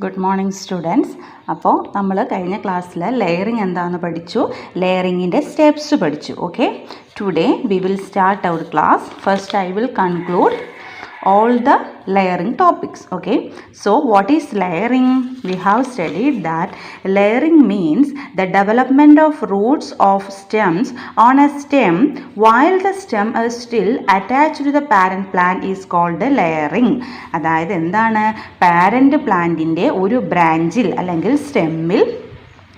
Good morning students. അപ്പോൾ നമ്മൾ കഴിഞ്ഞ ക്ലാസ്സിൽ ലെയറിങ് എന്താണെന്ന് പഠിച്ചു, ലെയറിങ്ങിൻ്റെ സ്റ്റെപ്സ് പഠിച്ചു. Okay, today we will start our class. First I will conclude all the layering topics. Okay, so what is layering? We have studied that layering means the development of roots of stems on a stem while the stem is still attached to the parent plant is called layering. അതായത് എന്താണ്, parent പ്ലാന്റിൻ്റെ ഒരു ബ്രാഞ്ചിൽ അല്ലെങ്കിൽ സ്റ്റെമ്മിൽ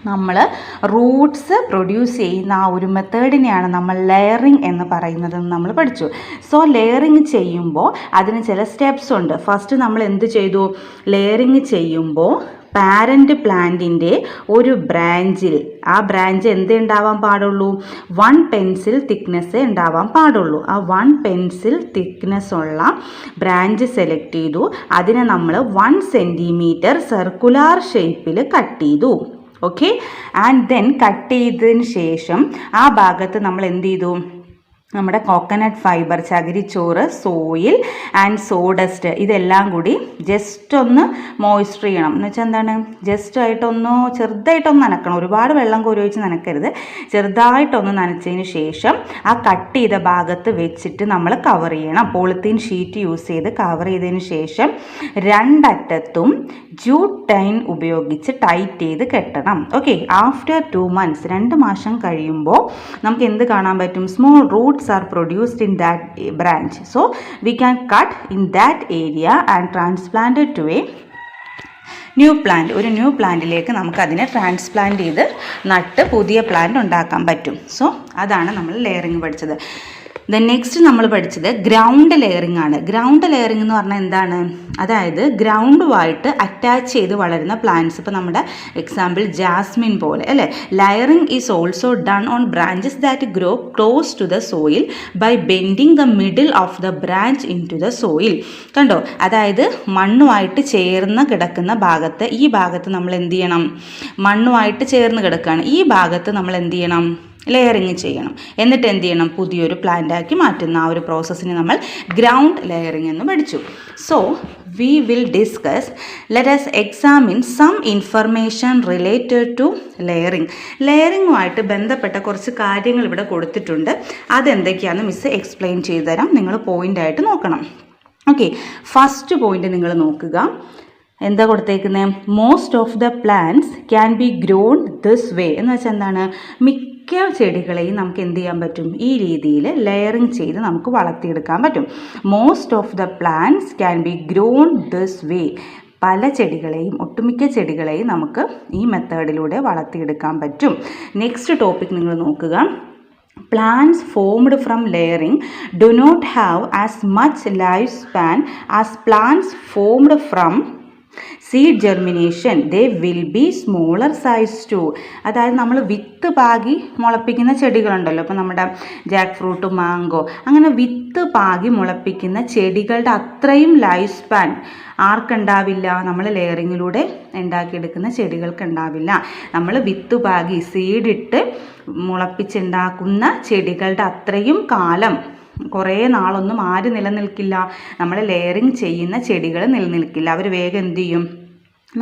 നമ്മൾ Roots produce ചെയ്യുന്ന ആ ഒരു മെത്തേഡിനെയാണ് നമ്മൾ ലെയറിങ് എന്ന് പറയുന്നതെന്ന് നമ്മൾ പഠിച്ചു. സോ ലെയറിങ് ചെയ്യുമ്പോൾ അതിന് ചില സ്റ്റെപ്സ് ഉണ്ട്. ഫസ്റ്റ് നമ്മൾ എന്ത് ചെയ്തു, ലെയറിങ് ചെയ്യുമ്പോൾ പാരന്റ് പ്ലാന്റിൻ്റെ ഒരു ബ്രാഞ്ചിൽ, ആ ബ്രാഞ്ച് എന്ത് ഉണ്ടാവാൻ പാടുള്ളൂ, 1 പെൻസിൽ തിക്നെസ് ഉണ്ടാവാൻ പാടുള്ളൂ. ആ 1 പെൻസിൽ തിക്നെസ് ഉള്ള ബ്രാഞ്ച് സെലക്ട് ചെയ്തു. അതിനെ നമ്മൾ 1 സെൻറ്റിമീറ്റർ സർക്കുലാർ ഷേപ്പിൽ കട്ട് ചെയ്തു. ഓക്കെ, ആൻഡ് ദെൻ കട്ട് ചെയ്തതിന് ശേഷം ആ ഭാഗത്ത് നമ്മൾ എന്ത് ചെയ്തു, നമ്മുടെ കോക്കനട്ട് ഫൈബർ, ചകിരിച്ചോറ്, സോയിൽ ആൻഡ് സോഡസ്റ്റ് ഇതെല്ലാം കൂടി ജസ്റ്റ് ഒന്ന് മോയ്സ്ചർ ചെയ്യണം. എന്ന് വെച്ചാൽ എന്താണ്, ജസ്റ്റ് ആയിട്ടൊന്ന് ചെറുതായിട്ടൊന്ന് നനക്കണം. ഒരുപാട് വെള്ളം കോരി ഒഴിച്ച് നനക്കരുത്. ചെറുതായിട്ടൊന്ന് നനച്ചതിന് ശേഷം ആ കട്ട് ചെയ്ത ഭാഗത്ത് വെച്ചിട്ട് നമ്മൾ കവർ ചെയ്യണം. പോളിത്തീൻ ഷീറ്റ് യൂസ് ചെയ്ത് കവർ ചെയ്തതിന് ശേഷം രണ്ടറ്റത്തും ജൂട്ട് ടൈൻ ഉപയോഗിച്ച് ടൈറ്റ് ചെയ്ത് കെട്ടണം. ഓക്കെ, ആഫ്റ്റർ 2 months 2 മാസം കഴിയുമ്പോൾ നമുക്ക് എന്ത് കാണാൻ പറ്റും, small Roots are produced in that branch. So we can cut in that area and transplant it to a new plant. ഒരു ന്യൂ പ്ലാന്റിലേക്ക് നമുക്ക് അതിനെ ട്രാൻസ്പ്ലാന്റ് ചെയ്ത് നട്ട് പുതിയ പ്ലാന്റ് ഉണ്ടാക്കാൻ പറ്റും. സോ അതാണ് നമ്മൾ ലെയറിങ് പഠിച്ചത്. നെക്സ്റ്റ് നമ്മൾ പഠിച്ചത് ഗ്രൗണ്ട് ലെയറിംഗ് ആണ്. ഗ്രൗണ്ട് ലെയറിംഗ് എന്ന് പറഞ്ഞാൽ എന്താണ്, അതായത് ഗ്രൗണ്ടുമായിട്ട് അറ്റാച്ച് ചെയ്ത് വളരുന്ന പ്ലാന്റ്സ്. ഇപ്പോൾ നമ്മുടെ എക്സാമ്പിൾ ജാസ്മിൻ പോലെ അല്ലേ. Layering is also done on branches that grow close to the soil by bending the middle of the branch into the soil. കണ്ടോ, അതായത് മണ്ണുമായിട്ട് ചേർന്ന് കിടക്കുന്ന ഭാഗത്ത്, ഈ ഭാഗത്ത് നമ്മൾ എന്ത് ചെയ്യണം, മണ്ണുമായിട്ട് ചേർന്ന് കിടക്കുകയാണ്. ഈ ഭാഗത്ത് നമ്മൾ എന്ത് ചെയ്യണം, ലെയറിങ് ചെയ്യണം. എന്നിട്ട് എന്ത് ചെയ്യണം, പുതിയൊരു പ്ലാന്റാക്കി മാറ്റുന്ന ആ ഒരു പ്രോസസ്സിനെ നമ്മൾ ഗ്രൗണ്ട് ലെയറിംഗ് എന്ന് പഠിച്ചു. So we will discuss, let us examine some information related to layering. ലെയറിങ്ങുമായിട്ട് ബന്ധപ്പെട്ട കുറച്ച് കാര്യങ്ങൾ ഇവിടെ കൊടുത്തിട്ടുണ്ട്. അതെന്തൊക്കെയാണെന്ന് മിസ് എക്സ്പ്ലെയിൻ ചെയ്തു തരാം. നിങ്ങൾ പോയിൻ്റായിട്ട് നോക്കണം. ഓക്കെ, ഫസ്റ്റ് പോയിന്റ് നിങ്ങൾ നോക്കുക. എന്താ കൊടുത്തേക്കുന്നത്, most of the plants can be grown this way. എന്ന് വെച്ചാൽ എന്താണ്, മിക്ക ചെടികളെയും നമുക്ക് എന്ത് ചെയ്യാൻ പറ്റും, ഈ രീതിയിൽ ലെയറിങ് ചെയ്ത് നമുക്ക് വളർത്തിയെടുക്കാൻ പറ്റും. Most of the plants can be grown this way. പല ചെടികളെയും, ഒട്ടുമിക്ക ചെടികളെയും നമുക്ക് ഈ മെത്തേഡിലൂടെ വളർത്തിയെടുക്കാൻ പറ്റും. നെക്സ്റ്റ് ടോപ്പിക് നിങ്ങൾ നോക്കുക. Plants formed from layering do not have as much lifespan as plants formed from seed germination. They will be smaller size too. അതായത് നമ്മൾ വിത്ത് പാകി മുളപ്പിക്കുന്ന ചെടികളുണ്ടല്ലോ, ഇപ്പോൾ നമ്മുടെ ജാക്ക് ഫ്രൂട്ട്, മാങ്കോ, അങ്ങനെ വിത്ത് പാകി മുളപ്പിക്കുന്ന ചെടികളുടെ അത്രയും ലൈഫ് സ്പാൻ ആർക്കുണ്ടാവില്ല, നമ്മൾ ലെയറിങ്ങിലൂടെ ഉണ്ടാക്കിയെടുക്കുന്ന ചെടികൾക്ക് ഉണ്ടാവില്ല. നമ്മൾ വിത്ത് പാകി സീഡിട്ട് മുളപ്പിച്ചുണ്ടാക്കുന്ന ചെടികളുടെ അത്രയും കാലം, കുറേ നാളൊന്നും ആര് നിലനിൽക്കില്ല, നമ്മൾ ലെയറിങ് ചെയ്യുന്ന ചെടികൾ നിലനിൽക്കില്ല. അവർ വേഗം എന്ത് ചെയ്യും,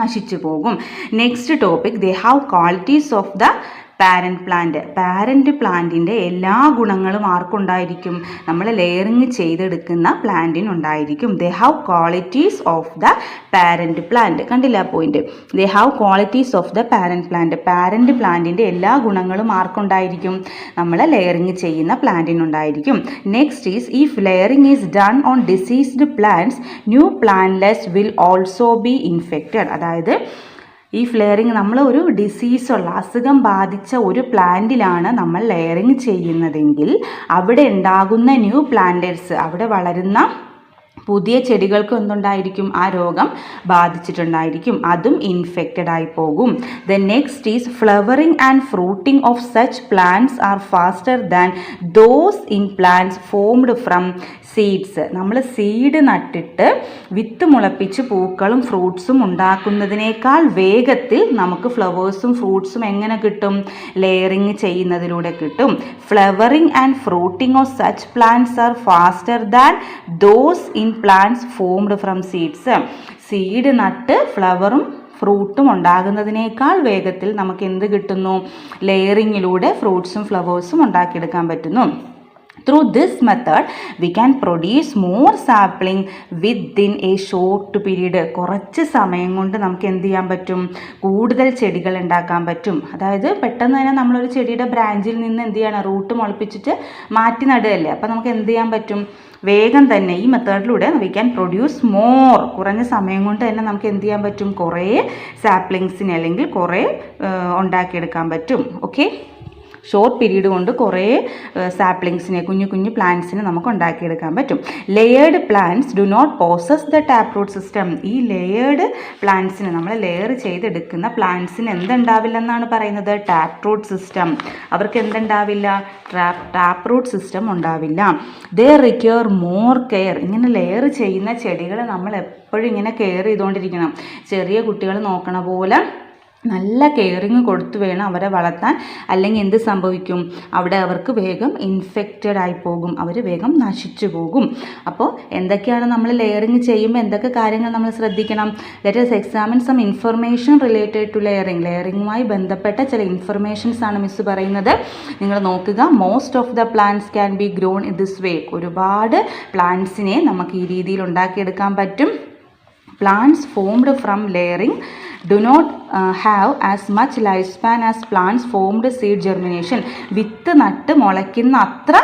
നശിച്ചു പോകും. Next topic, they have qualities of the parent plant. Parent പ്ലാന്റിൻ്റെ എല്ലാ ഗുണങ്ങളും ആർക്കുണ്ടായിരിക്കും, നമ്മൾ ലെയറിങ് ചെയ്തെടുക്കുന്ന പ്ലാന്റിനുണ്ടായിരിക്കും. They have qualities of the parent plant. കണ്ടില്ല point, they have qualities of the parent plant. Parent പ്ലാന്റിൻ്റെ എല്ലാ ഗുണങ്ങളും ആർക്കുണ്ടായിരിക്കും, നമ്മൾ ലെയറിങ് ചെയ്യുന്ന പ്ലാന്റിനുണ്ടായിരിക്കും. Next is, if layering is done on diseased plants new plantlets will also be infected. അതായത് ഈ ലെയറിങ് നമ്മൾ ഒരു ഡിസീസുള്ള, അസുഖം ബാധിച്ച ഒരു പ്ലാന്റിലാണ് നമ്മൾ ലെയറിങ് ചെയ്യുന്നതെങ്കിൽ അവിടെ ഉണ്ടാകുന്ന ന്യൂ പ്ലാന്റേഴ്സ്, അവിടെ വളരുന്ന പുതിയ ചെടികൾക്ക് എന്തുണ്ടായിരിക്കും, ആ രോഗം ബാധിച്ചിട്ടുണ്ടായിരിക്കും, അതും ഇൻഫെക്റ്റഡ് ആയി പോകും. The next is flowering and fruiting of such plants are faster than those in plants formed from seeds. നമ്മൾ സീഡ് നട്ടിട്ട് വിത്ത് മുളപ്പിച്ച് പൂക്കളും ഫ്രൂട്ട്സും ഉണ്ടാക്കുന്നതിനേക്കാൾ വേഗത്തിൽ നമുക്ക് ഫ്ലവേഴ്സും ഫ്രൂട്ട്സും എങ്ങനെ കിട്ടും, ലെയറിങ് ചെയ്യുന്നതിലൂടെ കിട്ടും. Flowering and fruiting of such plants are faster than those in plants formed from seeds. Seed നട്ട് ഫ്ലവറും ഫ്രൂട്ടും ഉണ്ടാകുന്നതിനേക്കാൾ വേഗത്തിൽ നമുക്ക് എന്ത് കിട്ടുന്നു? ലെയറിങ്ങിലൂടെ ഫ്രൂട്ട്സും ഫ്ലവേഴ്സും ഉണ്ടാക്കിയെടുക്കാൻ പറ്റുന്നു. Through this method, we can produce more sapling within a short period. കുറച്ച് സമയം കൊണ്ട് നമുക്ക് എന്ത് ചെയ്യാൻ പറ്റും? കൂടുതൽ ചെടികൾ ഉണ്ടാക്കാൻ പറ്റും. അതായത് പെട്ടെന്ന് തന്നെ നമ്മളൊരു ചെടിയുടെ ബ്രാഞ്ചിൽ നിന്ന് എന്ത് ചെയ്യണം? റൂട്ട് മുളപ്പിച്ചിട്ട് മാറ്റി നടുകയല്ലേ. അപ്പോൾ നമുക്ക് എന്ത് ചെയ്യാൻ പറ്റും? വേഗം തന്നെ ഈ മെത്തേഡിലൂടെ വി ക്യാൻ പ്രൊഡ്യൂസ് മോർ. കുറഞ്ഞ സമയം കൊണ്ട് തന്നെ നമുക്ക് എന്ത് ചെയ്യാൻ പറ്റും? കുറേ സാപ്ലിങ്സിനെ അല്ലെങ്കിൽ കുറേ ഉണ്ടാക്കിയെടുക്കാൻ പറ്റും. ഓക്കെ, ഷോർട്ട് പീരീഡ് കൊണ്ട് കുറേ സാപ്ലിങ്സിനെ, കുഞ്ഞു കുഞ്ഞു പ്ലാന്റ്സിനെ നമുക്ക് ഉണ്ടാക്കിയെടുക്കാൻ പറ്റും. Layered plants do not possess the tap root system. ഈ ലെയേർഡ് പ്ലാന്റ്സിന്, നമ്മൾ ലെയർ ചെയ്തെടുക്കുന്ന പ്ലാന്റ്സിന് എന്തുണ്ടാവില്ലെന്നാണ് പറയുന്നത്? Tap root system. അവർക്ക് എന്തുണ്ടാവില്ല? ടാപ്പ് റൂട്ട് സിസ്റ്റം ഉണ്ടാവില്ല. They require more care. ഇങ്ങനെ ലെയർ ചെയ്യുന്ന ചെടികൾ നമ്മൾ എപ്പോഴും ഇങ്ങനെ കെയർ ചെയ്തുകൊണ്ടിരിക്കണം. ചെറിയ കുട്ടികൾ നോക്കണ പോലെ നല്ല കെയറിങ് കൊടുത്തു വേണം അവരെ വളർത്താൻ. അല്ലെങ്കിൽ എന്ത് സംഭവിക്കും? അവിടെ അവർക്ക് വേഗം ഇൻഫെക്റ്റഡ് ആയി പോകും, അവർ വേഗം നശിച്ചു പോകും. അപ്പോൾ എന്തൊക്കെയാണ് നമ്മൾ ലെയറിങ് ചെയ്യുമ്പോൾ എന്തൊക്കെ കാര്യങ്ങൾ നമ്മൾ ശ്രദ്ധിക്കണം? Let us examine some information related to layering. ലെയറിങ്ങുമായി ബന്ധപ്പെട്ട ചില ഇൻഫർമേഷൻസ് ആണ് മിസ് പറയുന്നത്. നിങ്ങൾ നോക്കുക. Most of the plants can be grown in this way. ഒരുപാട് പ്ലാന്റ്സിനെ നമുക്ക് ഈ രീതിയിൽ ഉണ്ടാക്കിയെടുക്കാൻ പറ്റും. Plants formed from layering do not have as much lifespan as plants formed seed germination. വിത്ത് നട്ട് മുളയ്ക്കുന്ന അത്ര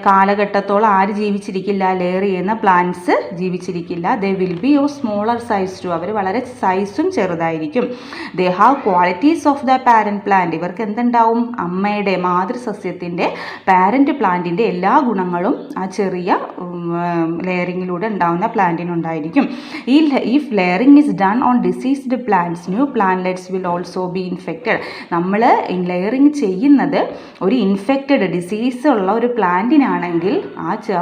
കാലഘട്ടത്തോളം ആര് ജീവിച്ചിരിക്കില്ല? ലെയർ ചെയ്യുന്ന പ്ലാന്റ്സ് ജീവിച്ചിരിക്കില്ല. They will be of smaller size too. അവർ വളരെ സൈസും ചെറുതായിരിക്കും. They have qualities of the parent plant. ഇവർക്ക് എന്തുണ്ടാവും? അമ്മയുടെ മാതൃസസ്യത്തിൻ്റെ പാരന്റ് പ്ലാന്റിൻ്റെ എല്ലാ ഗുണങ്ങളും ആ ചെറിയ ലെയറിങ്ങിലൂടെ ഉണ്ടാകുന്ന പ്ലാന്റിനുണ്ടായിരിക്കും. If layering is done on diseased plants, new plantlets will also be infected. നമ്മൾ ലെയറിങ് ചെയ്യുന്നത് ഒരു ഇൻഫെക്റ്റഡ്, ഡിസീസ് ഉള്ള ഒരു പ്ലാന്റിനാണെങ്കിൽ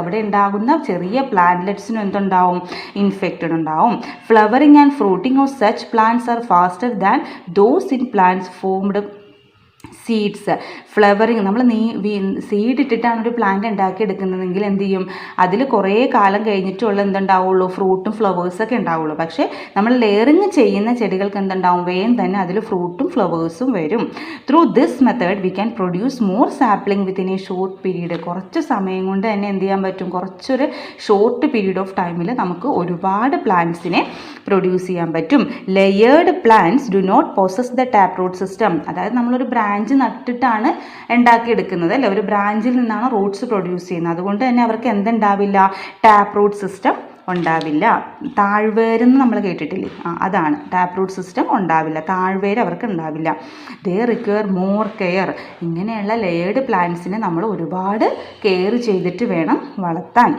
അവിടെ ഉണ്ടാകുന്ന ചെറിയ പ്ലാന്റ്ലെറ്റ്സിനും എന്തുണ്ടാവും? ഇൻഫെക്റ്റഡ് ഉണ്ടാവും. Flowering and fruiting of such plants are faster than those in plants formed seeds. Flowering, നമ്മൾ സീഡ് ഇട്ടിട്ടാണ് ഒരു പ്ലാന്റ് ഉണ്ടാക്കിയെടുക്കുന്നതെങ്കിൽ എന്ത് ചെയ്യും? അതിൽ കുറേ കാലം കഴിഞ്ഞിട്ടുള്ള എന്തുണ്ടാവുള്ളൂ? ഫ്രൂട്ടും ഫ്ലവേഴ്സൊക്കെ ഉണ്ടാവുള്ളൂ. പക്ഷേ നമ്മൾ ലെയറിങ് ചെയ്യുന്ന ചെടികൾക്ക് എന്തുണ്ടാവും? വേഗം തന്നെ അതിൽ ഫ്രൂട്ടും ഫ്ലവേഴ്സും വരും. Through this method we can produce more sapling within A short period. കുറച്ച് സമയം കൊണ്ട് തന്നെ എന്ത് ചെയ്യാൻ പറ്റും? കുറച്ചൊരു ഷോർട്ട് പീരീഡ് ഓഫ് ടൈമിൽ നമുക്ക് ഒരുപാട് പ്ലാന്റ്സിനെ പ്രൊഡ്യൂസ് ചെയ്യാൻ പറ്റും. Layered plants do not possess the tap root system. അതായത് നമ്മളൊരു ബ്രാഞ്ച് നട്ടിട്ടാണ് ഉണ്ടാക്കിയെടുക്കുന്നത് അല്ലേ? ഒരു ബ്രാഞ്ചിൽ നിന്നാണ് റൂട്ട്സ് പ്രൊഡ്യൂസ് ചെയ്യുന്നത്. അതുകൊണ്ട് തന്നെ അവർക്ക് എന്തുണ്ടാവില്ല? ടാപ്പ് റൂട്ട് സിസ്റ്റം ഉണ്ടാവില്ല. താഴ്വേരെന്ന് നമ്മൾ കേട്ടിട്ടില്ലേ? അതാണ് ടാപ്പ് റൂട്ട് സിസ്റ്റം ഉണ്ടാവില്ല. താഴ്വേര് അവർക്ക് ഉണ്ടാവില്ല. They require more care. ഇങ്ങനെയുള്ള ലെയേർഡ് പ്ലാന്റ്സിനെ നമ്മൾ ഒരുപാട് കെയർ ചെയ്തിട്ട് വേണം വളർത്താൻ.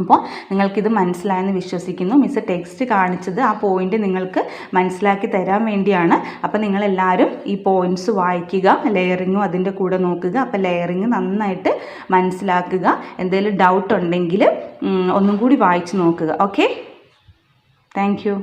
അപ്പോൾ നിങ്ങൾക്കിത് മനസ്സിലായെന്ന് വിശ്വസിക്കുന്നു. മിസ് ടെക്സ്റ്റ് കാണിച്ചത് ആ പോയിന്റ് നിങ്ങൾക്ക് മനസ്സിലാക്കി തരാൻ വേണ്ടിയാണ്. അപ്പോൾ നിങ്ങളെല്ലാവരും ഈ പോയിന്റ്സ് വായിക്കുക, ലെയറിങ്ങും അതിൻ്റെ കൂടെ നോക്കുക. അപ്പോൾ ലെയറിങ് നന്നായിട്ട് മനസ്സിലാക്കുക. എന്തെങ്കിലും ഡൗട്ട് ഉണ്ടെങ്കിൽ ഒന്നും കൂടി വായിച്ച് നോക്കുക. Okay, thank you.